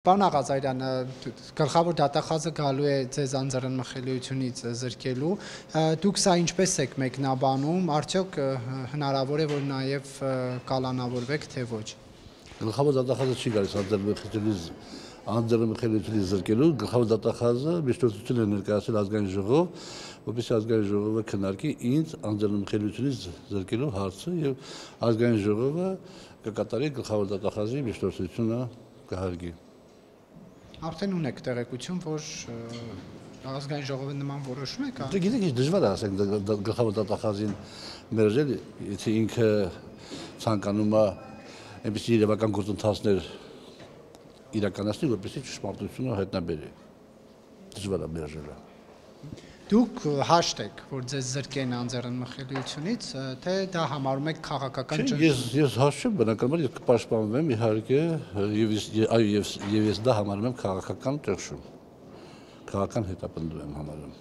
Պարոն Աղազարյան, գլխավոր դատախազը գալու է ձեզ անձեռնմխելիությունից զրկելու, դուք սա ինչպես եք մեկնաբանում, արդյոք հնարավոր է, որ նաև կալանավորվեք, թե ոչ։ Գլխավոր դատախազը չի գալիս անձեռնմխելիությունից զրկելու, գլխավոր դատախազը միջնորդություն է ներկայացել ազգային ժողով, որպեսզի ազգային ժողովը քննարկի ինձ անձեռնմխելիությունից զրկելու հարցը եւ ազգային ժողովը կկատարի գլխավոր դատախազի միջնորդությունը կհարգի։ Արդեն ունեք տեղեկություն, որ ազգային ժողովը նման որոշում է կա։ Դե գիտեք, ինչ դժվար է ասենք գլխավոր դատախազին մերժել, եթե ինքը ցանկանում է այնպիսի իրավական գործընթացներ իրականացնել, որպեսզի ճշմարտությունը հայտնաբերի։ Դժվար է մերժելը։ Դուք հաշտ եք, որ ձեզ զրկեն անձեռնմխելիությունից, թե դա համարում եք քաղաքական ճնշում։ Ես հաշտ չեմ, բնականաբար ես կպաշտպանվեմ, իհարկե, եւ ես դա համարում եմ քաղաքական ճնշում։ Քաղաքական հետապնդում եմ համարում։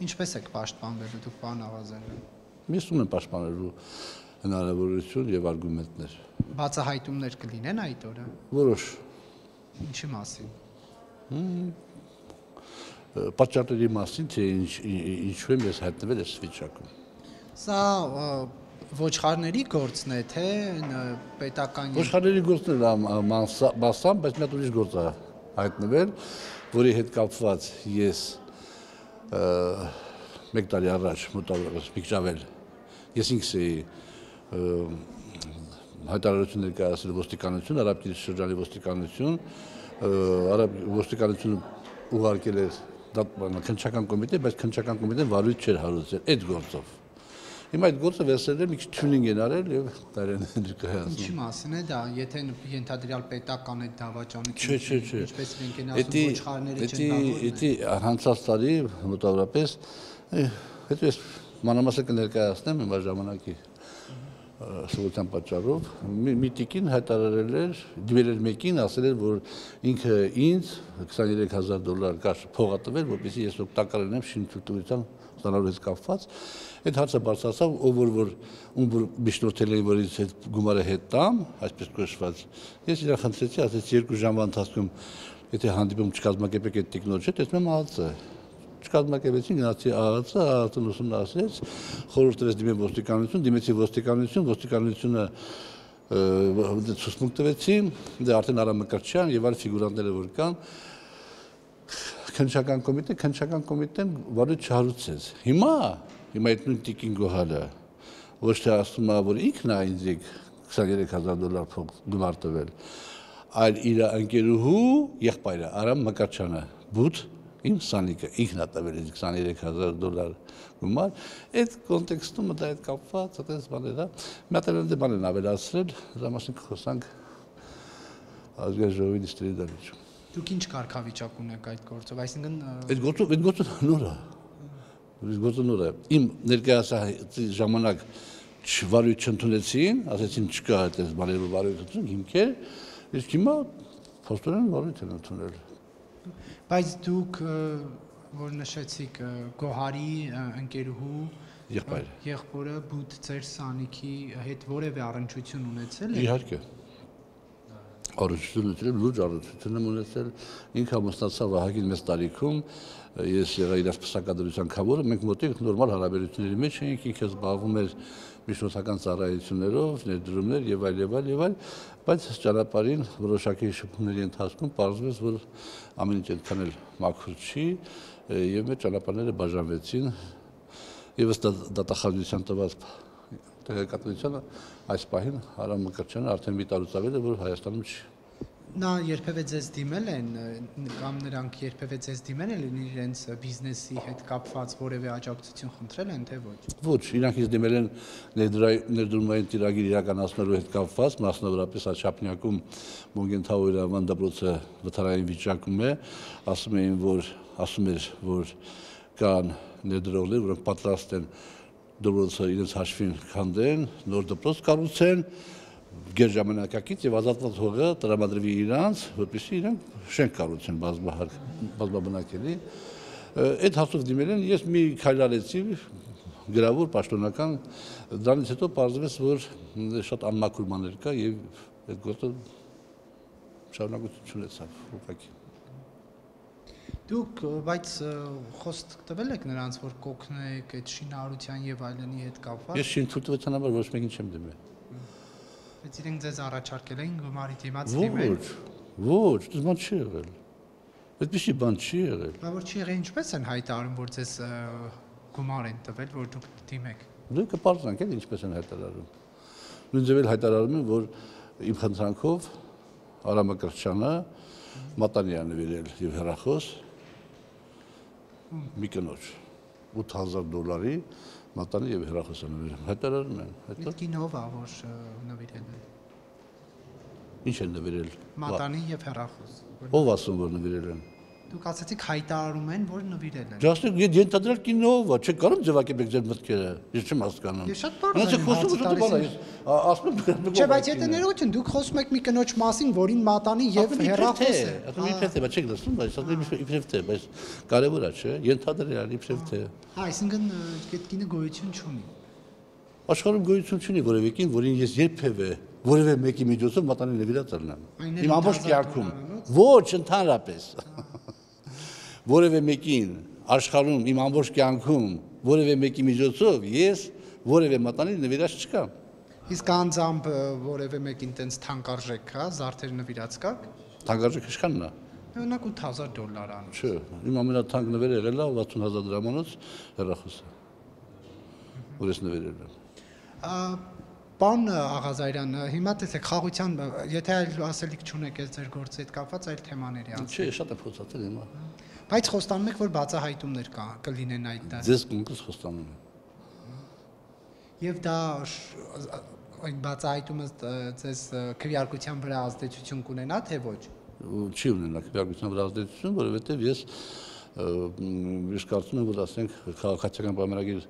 Ինչպես եք պաշտպանվելու դուք, պարոն Աղազարյան։ Ես ունեմ պաշտպանելու հնարավորություն եւ արգումենտներ։ Բացահայտումներ կլինեն այդ օրը։ Որոշ։ Ինչի մասին։ Պատճառների մասին, թե ինչու եմ ես հայտնվել այս վիճակում։ Սա ոչխարների գործն է, թե պետական։ Ոչխարների գործն է մասամբ, բայց մի հատ ուրիշ գործ է հայտնվել, որի հետ կապված ես մեկ տարի առաջ մոտավորապես մի քիչ ավել ես ինքս էի հայտարարություն ներկայացրել ոստիկանություն, Արաբկիրի շրջանի ոստիկանություն, ոստիկանությունը ուղարկել էր քննչական կոմիտե, բայց քննչական կոմիտեն վարույթ չէր հարուցել այդ գործով։ Հիմա այդ գործը վերցրել մի քիչ թյունինգ են արել եւ դարեն ներկայացնում։ Ինչի մասին է դա, եթե ենթադրյալ պետական է դավաճանություն, Չէ։ ինչպես մենք են ասում, ոչխարները չեն Դա հանցած տարի մոտավորապես հետո ես մանրամասն կներկայացնեմ իմ ժամանակի սովորության պատճառով մի տիկին հայտարարել էր, դիմել էր մեկին, ասել էր, որ ինքը ինձ $23000 կաշ փող ա տվել, որպեսզի ես օգտակար լինեմ շինթույլտվության ստանալու հետ կապված։ Այդ հարցը բարձրացավ, ում որ միջնորդել էին, որ ինձ հետ գումարը հետ տամ, այսպես կոչված։ Ես իրան խնդրեցի, ասեցի 2 ժամվա ընթացքում, եթե հանդիպում չկազմակերպեք այդ տիկնոջ հետ, տեսնում եմ ԱԱԾ։ Չկազմակերպեցին, գնացի ԱԱԾ-ն ուսումնասիրեց, խորհուրդ տվեց դիմել ոստիկանություն, դիմեցի ոստիկանությունը ցուցմունք տվեցի, դե արդեն Արամ Մկրտչյան եւ այլ ֆիգուրանտները որ կան, քննչական կոմիտեն վարույթ չհարուցեց։ Հիմա այդ նույն տիկին գոհալը ոչ թե ասում է, որ ինքն է ինձ $23000 փող գումար տվել, այլ իր ընկերուհու եղբայրը Արամ Մկրտչյանը, բութ իմ Սանիկը ինքն է տվել ինձ $23000 գումար, այդ կոնտեքստում դա այդ կապված, այդպես բաներ է, մի հատ էլ բան են ավելացրել, դրա մասին կխոսանք ազգային ժողովի նիստերի դարիճում։ Դուք ինչ կարգավիճակ ունեք այդ գործով, այսինքն այդ գործը նոր է։ Իմ ներկայացած ժամանակ վարույթ չընդունեցին, ասեցին չկա այդպես բաներով վարույթ ընդունենք, հիմքեր, իսկ հիմա փոստորեն վարույթ են ընդունել։ Բայց դուք որ նշեցիք Գոհարի ընկերուհու եղբորը բութ ձեր Սանիքի հետ որևէ առնչություն ունեցել է։ Իհարկե։ Առնչություն ունեցել, լուրջ առնչություն եմ ունեցել, ինքը ամուսնացավ Վահագին մեծ տարիքում, ես եղա իր սպասակադրության քավորը, մենք մոտիկ նորմալ հարաբերությունների մեջ էինք, ինքը զբաղվում էր միջնորդական ծառայություններով, ներդրումներ եւ այլ, բայց ճանապարհին որոշակի շփումների ընթացքում պարզվեց, որ ամեն ինչ այդքան էլ մաքուր չի եւ մեր ճանապարհները բաժանվեցին եւ ըստ դատախազության տված տեղեկատվությանը այս պահին Արամ Մկրտչյանը արդեն մի տարուց ավել է, որ Հայաստանում չի։ Նա երբևէ ձեզ դիմել են կամ նրանք երբևէ ձեզ դիմել են իրենց բիզնեսի հետ կապված որևէ աջակցություն խնդրել են, թե ոչ։ Ոչ, իրանք ինձ դիմել են ներդրումային ծրագիր իրականացնելու հետ կապված, մասնավորապես Աչափնյակում Մոգենթաուերի անվան դպրոցը վթարային վիճակում է, ասում էր, որ կան ներդրողներ, որոնք պատրաստ են դպրոցը իրենց հաշվին քանդեն, նոր դպրոց կառուցեն, գերժամանակակից եւ ազատված հողը տրամադրվի իրանց, որպեսզի իրանք շենք կառուցեն բազմաբնակելի։ Այդ հարցով դիմել են, ես մի քայլ արեցի գրավոր պաշտոնական, դրանից հետո պարզվեց, որ շատ անմաքուր բաներ կա եւ այդ գործը շարունակություն ունեցավ ուղղակի։ Դուք բայց խոսք տվել եք նրանց, որ կօգնեք այդ շինարարության եւ այլնի հետ կապված։ Ես շինթույլտվության համար ոչ մեկին չեմ դիմել։ Բայց իրենք ձեզ առաջարկել էին գումարի դիմաց դիմել։ Ոչ, դա բան չի եղել։ Այդպեսի բան չի եղել։ Բա որ չի եղել, ինչպես են հայտարարում, որ ձեզ գումար են տվել, որ դուք դիմեք։ Դուք կպարզանք էլ ինչպես են հայտարարում։ Նույն ձևել հայտարարում են, որ իմ խնդրանքով Արամը Կրչյանը մատանիան նվիրել եւ հեռախոս մի կնոջ $8,000 մատանի եւ հեռախոսը նվիրել։ Հայտարարում են։ Այդ կինով է, որ նվիրել է։ Ինչ են նվիրել։ Մատանի եւ հեռախոս։ Ով ասում որ նվիրել են։ Դուք ասացիք հայտարարում են, որ նվիրել են։ Ճաշտեք ենթադրել կինով, չէ՞ կարող ձևակերպեք ձեր մտքերը։ Ես չեմ հասկանում։ Ես շատ բարձր եմ ասում եմ Չէ, բայց եթե ներողություն, դուք խոսում եք մի կնոջ մասին, որին մատանի եւ հեռախոս է։ Ասում իբրև թե, չեք լսում, բայց ասում իբրև թե, բայց կարևոր է, չէ՞, ենթադրել իբրև թե։ Այսինքն այդ կինը գոյություն չունի։ Աշխարհում գոյություն չունի որևէ կին, որին ես երբևէ որևէ մեկի միջոցով մատանի նվիրած ալնեմ։ Իմ ամբողջ կյանքում։ Ոչ, ընդհանրապես։ Որևէ մեկին աշխարհում իմ ամբողջ կյանքում որևէ մեկի միջոցով ես որևէ մատանի նվիրած չկամ։ Իսկ անձամբ որևէ մեկին տենց թանկարժեք, հա, զարդեր նվիրած կաք։ Թանկարժեք իշխանն է։ Օրինակ $8,000 ան։ Չէ, իմ ամենաթանկ նվերը եղել է 60,000 դրամանոց հեռախոսը։ Որ ես նվիրել եմ։ Պարոն Աղազարյան, հիմա տեսեք խաղության, եթե այլ ասելիք չունեք այս ձեր գործի հետ կապված, այլ թեմաների անցնենք։ Չէ, շատ է փոխացել հիմա։ Բայց խոստանում եք, որ բացահայտումներ կլինեն այդ դաշտ։ Ձեզ կոնկրետ խոստանում եմ։ Եվ դա այն բացահայտումը ձեզ քվեարկության վրա ազդեցություն կունենա, թե ոչ։ Չի ունենա քվեարկության վրա ազդեցություն, որովհետև ես կարծում եմ, որ ասենք քաղաքացիական պայմանագիր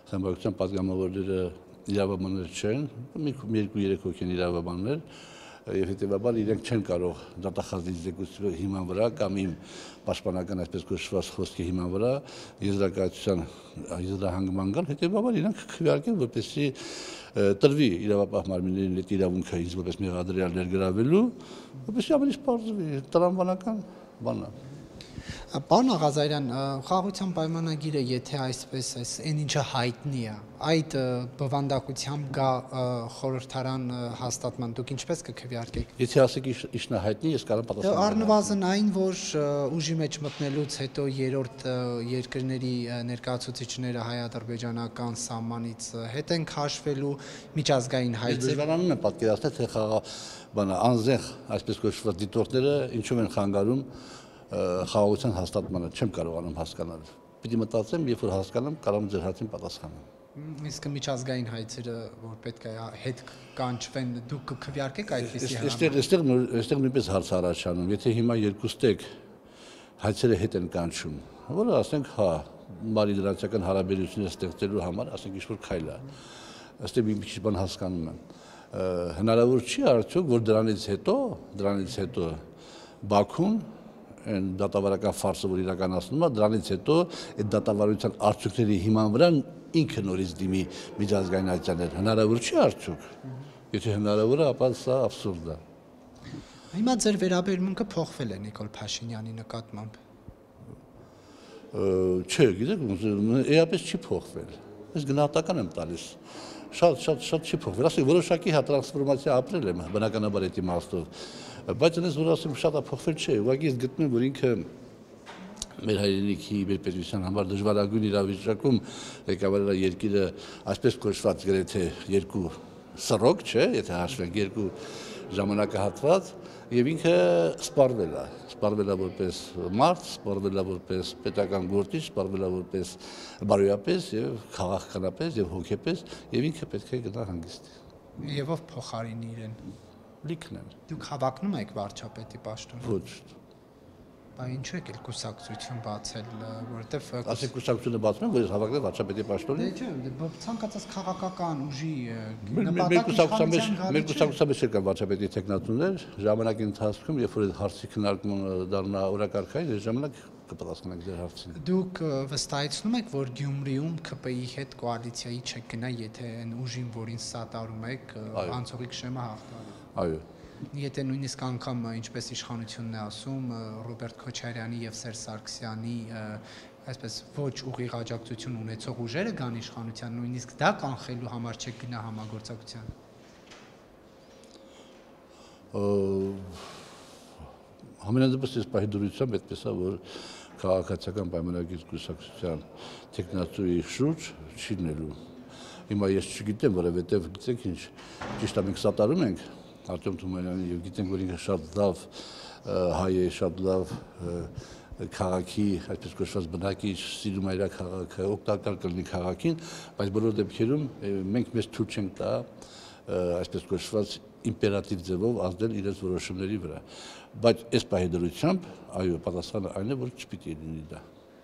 խմբակցության պատգամավորները իրավաբաններ չեն, մի 2-3 հոգի են իրավաբաններ, եւ հետեւաբար իրենք չեն կարող դատախազի զեկույցի հիման վրա կամ իմ պաշտպանական այսպես կոչված խոսքի հիման վրա եզրակացության եզրահանգման գալ, հետեւաբար իրենք քվեարկեն, որպեսզի տրվի իրավապահ մարմիններին այդ իրավունքը ինձ որպես մեղադրյալ ներգրավելու, որպեսզի ամենից պարզվի տրամաբանական բան է։ Պարոն Աղազարյան, խաղաղության պայմանագիրը, եթե այսպես է, այն ինչը հայտնի է, այդ բովանդակությամբ գա խորհրդարան հաստատման, դուք ինչպես կքվեարկեք։ Եթե ասեք ինչն է հայտնի, ես կարող պատասխանել։ Առնվազն այն, որ ուժի մեջ մտնելուց հետո երրորդ երկրների ներկայացուցիչները հայ-ադրբեջանական սահմանից հետ են քաշվելու միջազգային հայցեր։ Դժվարանում եմ պատկերացնել, թե խաղաղ անզեղ այսպես կոչված դիտորդները ինչու են խանգարում խաղաղության հաստատմանը, չեմ կարողանում հասկանալ։ Պիտի մտածեմ, երբ որ հասկանամ, կարող եմ ձեր հարցին պատասխանեմ։ Իսկ միջազգային հայցերը, որ պետք է հետ կանչվեն, դուք կքվեարկեք այդպիսի Այստեղ նույնպես հարց առաջանում, եթե հիմա երկուստեք հայցերը հետ են կանչում, որը ասենք, հա, բարի դրանցական հարաբերություններ ստեղծելու համար, ասենք ինչ-որ քայլ է։ Այստեղ մի քիչ բան հասկանում եմ։ Հնարավոր չի արդյոք, որ դրանից հետո Բաքուն այն դատավարական ֆարսը, որ իրականացնում է, դրանից հետո այդ դատավարության արդյունքների հիման վրա ինքը նորից դիմի միջազգային այցելներ։ Հնարավոր չի արդյոք։ Եթե հնարավոր է, ապա սա աբսուրդ է։ Հիմա ձեր վերաբերմունքը փոխվել է Նիկոլ Փաշինյանի նկատմամբ։ Չէ, գիտեք, էապես չի փոխվել։ Ես գնահատական եմ տալիս։ Շատ չի փոխվել։ Ասենք որոշակի տրանսֆորմացիա ապրել եմ բնականաբար այդ իմաստով։ Բայց այնպես որ ասեմ շատ փոխվել չէ, ուղղակի ես գտնում եմ, որ ինքը մեր հայրենիքի, մեր պետության համար դժվարագույն իրավիճակում ղեկավարել է երկիրը այսպես կոչված գրեթե երկու սռոկ, չէ, եթե հաշվենք երկու ժամանակահատված, եւ ինքը սպառվել է որպես մարդ, սպառվել է որպես պետական գործիչ, սպառվել է որպես բարոյապես եւ քաղաքականապես եւ հոգեպես, եւ ինքը պետք է գնա հանգիստ։ Եվ ով փոխարինի իրեն։ Լիքն են։ Դուք հավակնում եք վարչապետի պաշտոնը։ Ոչ։ Բա ինչու եք կուսակցություն բացել, որովհետև ասեք կուսակցությունը բացում, որ ես հավաքել վարչապետի պաշտոնին։ Դե չէ, ցանկացած քաղաքական ուժի Մեր կուսակցության մեջ կան վարչապետի տեխնատուներ, ժամանակի ընթացքում, երբ որ այդ հարցի քննարկումը դառնա օրակարգային, այս ժամանակ կպատասխանենք ձեր հարցին։ Դուք վստահեցնում եք, որ Գյումրիում ՔՊԻ-ի հետ կոալիցիայի չեք գնա, եթե այն ուժին, որին սատարում եք, անցողիկ շեմը հաղթանա։ Այո։ Եթե նույնիսկ անգամ ինչպես իշխանությունն է ասում Ռոբերտ Քոչարյանի եւ Սերժ Սարգսյանի այսպես ոչ ուղիղ աջակցություն ունեցող ուժերը կան իշխանության, նույնիսկ դա կանխելու համար չեք գնա համագործակցության։ Համենայնդեպս ես պահիդուրությամբ այդպես է, որ քաղաքացիական պայմանագիր կուսակցության տեխնացուի շուրջ չի լինելու։ Հիմա ես չգիտեմ, որովհետև գիտեք ինչ, ճիշտ է մենք սատարում ենք Արտյոմ Թումանյանին եւ գիտենք, որ ինքը շատ լավ հայ է, շատ լավ քաղաքի, այսպես կոչված բնակիչ, սիրում է իր քաղաքը, օգտակար կլինի քաղաքին, բայց բոլոր դեպքերում մենք մեզ թույլ չենք տա այսպես կոչված իմպերատիվ ձևով ազդել իրենց որոշումների վրա։ Բայց այս պահի դրությամբ, այո, պատասխանը այն է, որ չպիտի լինի դա։